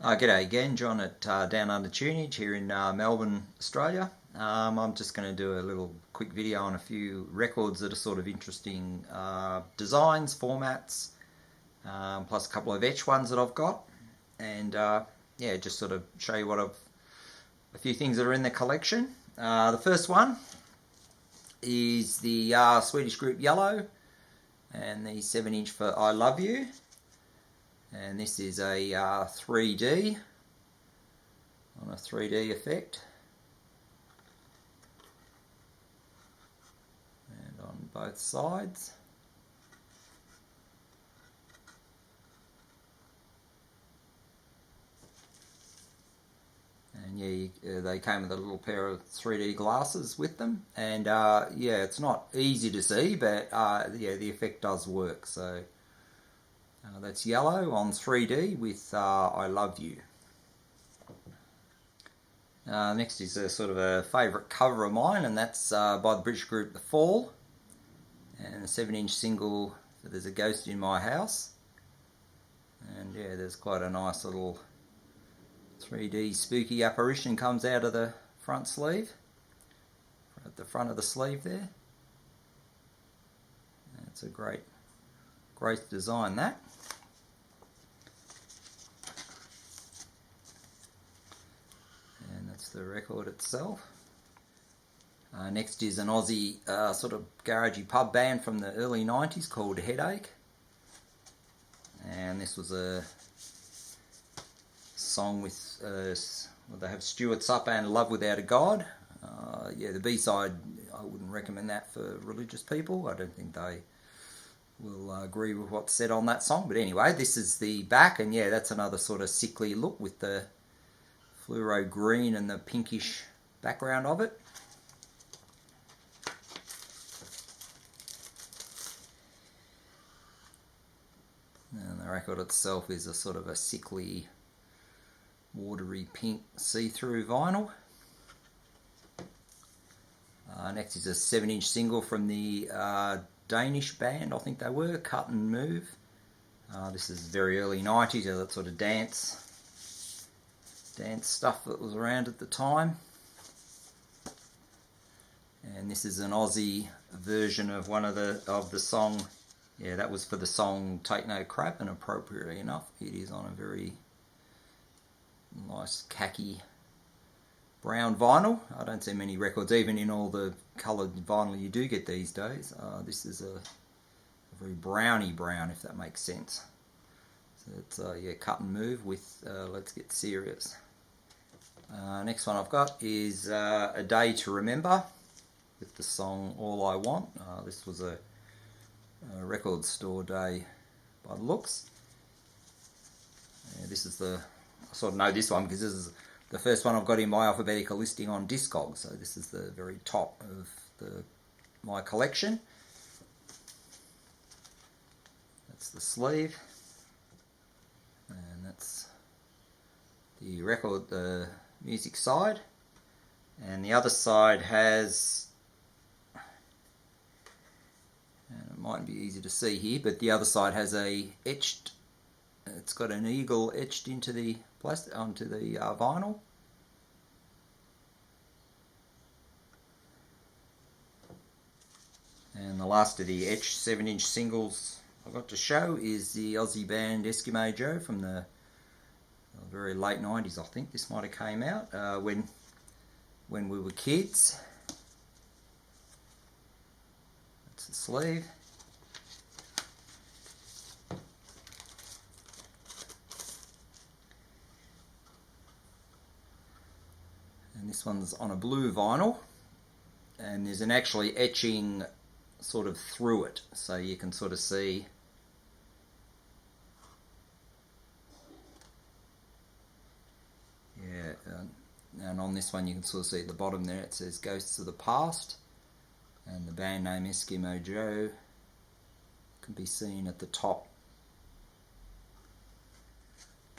G'day again, John at Down Under Tunage here in Melbourne, Australia. I'm just going to do a little quick video on a few records that are sort of interesting designs, formats, plus a couple of etched ones that I've got, and yeah, just sort of show you a few things that are in the collection. The first one is the Swedish group Yellow, and the 7" for I Love You. And this is a 3D, on a 3D effect, and on both sides. And yeah, they came with a little pair of 3D glasses with them, and yeah, it's not easy to see, but yeah, the effect does work. So that's Yellow on 3D with I Love You. Next is a sort of a favourite cover of mine, and that's by the British group The Fall, and a 7" single, There's a Ghost in My House. And yeah, there's quite a nice little 3D spooky apparition comes out of the front sleeve, at the front of the sleeve there. It's a great design, that. And that's the record itself. Next is an Aussie sort of garagey pub band from the early 90s called Headache. And this was a song with, well, they have Stuart Supper and Love Without a God. Yeah, the B-side, I wouldn't recommend that for religious people. I don't think they will agree with what's said on that song. But anyway, this is the back, and yeah, that's another sort of sickly look with the fluoro green and the pinkish background of it. And the record itself is a sort of a sickly, watery pink see-through vinyl. Next is a 7" single from the Danish band, I think they were, Cut and Move. This is very early 90s, that sort of dance stuff that was around at the time. And this is an Aussie version of one of the song. Yeah, that was for the song Take No Crap, and appropriately enough, it is on a very nice khaki brown vinyl. I don't see many records, even in all the coloured vinyl you do get these days. This is a very browny brown, if that makes sense. So it's yeah, Cut and Move with Let's Get Serious. Next one I've got is A Day to Remember with the song All I Want. This was a record store day by the looks. This is I sort of know this one because this is the first one I've got in my alphabetical listing on Discogs, so this is the very top of my collection. That's the sleeve, and that's the record, the music side, and the other side has, and it might be easy to see here, but the other side has a etched, it's got an eagle etched into the plastic, onto the vinyl. And the last of the etched 7" singles I've got to show is the Aussie band Eskimo Joe from the very late 90s, I think. This might have came out when we were kids. That's the sleeve. And this one's on a blue vinyl, and there's an actually etching sort of through it, so you can sort of see and on this one you can sort of see at the bottom there it says Ghosts of the Past, and the band name Eskimo Joe can be seen at the top.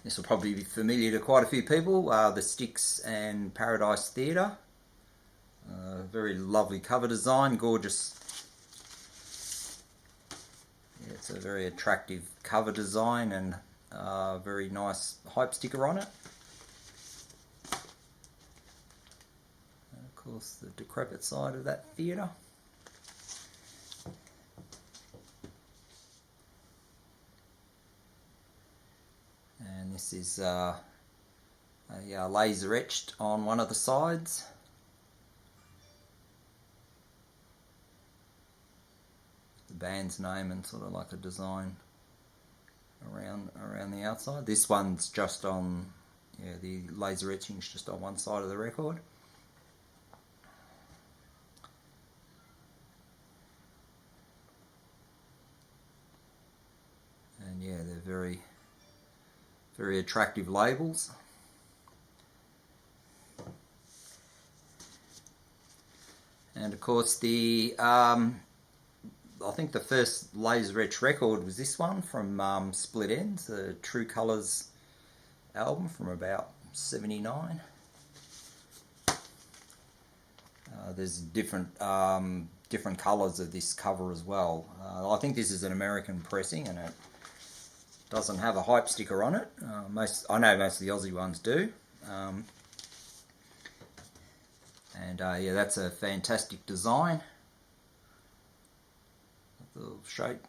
This will probably be familiar to quite a few people, the Styx and Paradise Theatre. Very lovely cover design, gorgeous. Yeah, it's a very attractive cover design, and Very nice hype sticker on it. And of course the decrepit side of that theatre. And this is a laser etched on one of the sides. The band's name and sort of like a design around the outside. This one's just on, the laser etching's just on one side of the record. And yeah, they're very attractive labels. And of course I think the first laser etch record was this one from Split Enz, the True Colours album from about '79. There's different colours of this cover as well. I think this is an American pressing, and it doesn't have a hype sticker on it. I know most of the Aussie ones do. Yeah, that's a fantastic design. Little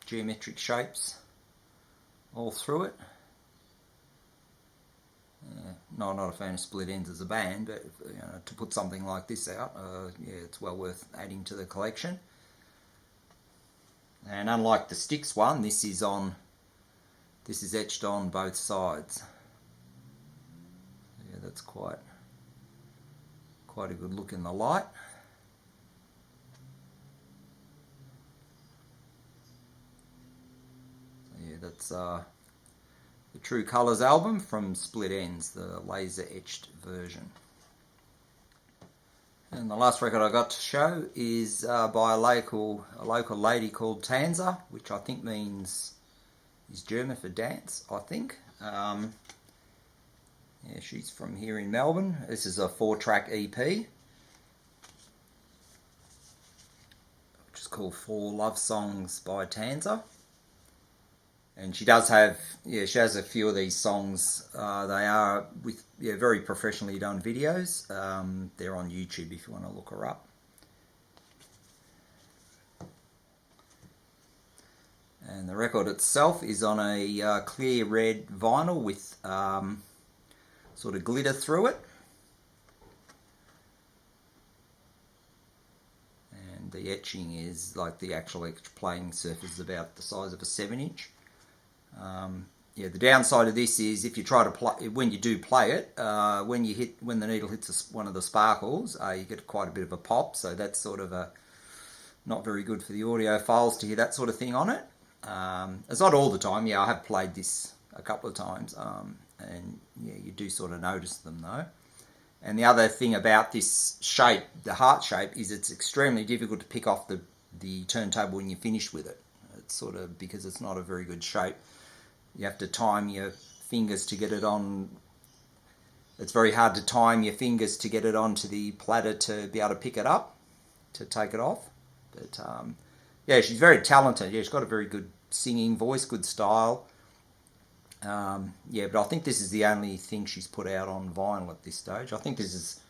geometric shapes all through it. No, I'm not a fan of Split Enz as a band, but to put something like this out, it's well worth adding to the collection. And unlike the Styx one, this is etched on both sides. Yeah, that's quite a good look in the light. Yeah, that's the True Colours album from Split Enz, the laser etched version. And the last record I got to show is by a local lady called Tanza, which I think is German for dance, I think. Yeah, she's from here in Melbourne. This is a 4-track EP, which is called 4 Love Songs by Tanza. And she does have, she has a few of these songs. They are with very professionally done videos. They're on YouTube if you want to look her up. And the record itself is on a clear red vinyl with sort of glitter through it. And the etching is like the actual playing surface is about the size of a 7-inch. The downside of this is if you try to play, when you do play it, when the needle hits one of the sparkles, you get quite a bit of a pop. So that's sort of not very good for the audiophiles to hear that sort of thing on it. It's not all the time. I have played this a couple of times, and you do sort of notice them though. And the other thing about this shape, the heart shape, is it's extremely difficult to pick off the turntable when you're finished with it. It's sort of because it's not a very good shape. You have to time your fingers to get it on. It's very hard to time your fingers to get it onto the platter to be able to pick it up, to take it off. But she's very talented. She's got a very good singing voice, good style. But I think this is the only thing she's put out on vinyl at this stage. I think this is,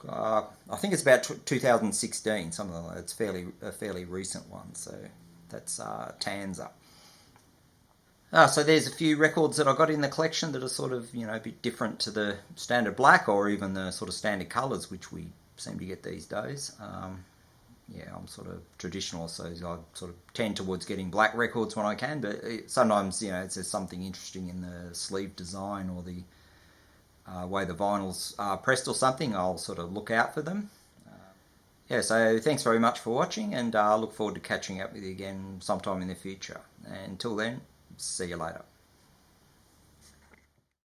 I think it's about 2016, something like that. It's a fairly recent one. So that's Tanza. So there's a few records that I got in the collection that are sort of, a bit different to the standard black or even the sort of standard colours which we seem to get these days. I'm sort of traditional, so I sort of tend towards getting black records when I can, but sometimes, if there's something interesting in the sleeve design or the way the vinyl's pressed or something, I'll sort of look out for them. So thanks very much for watching, and I look forward to catching up with you again sometime in the future. And until then, see you later.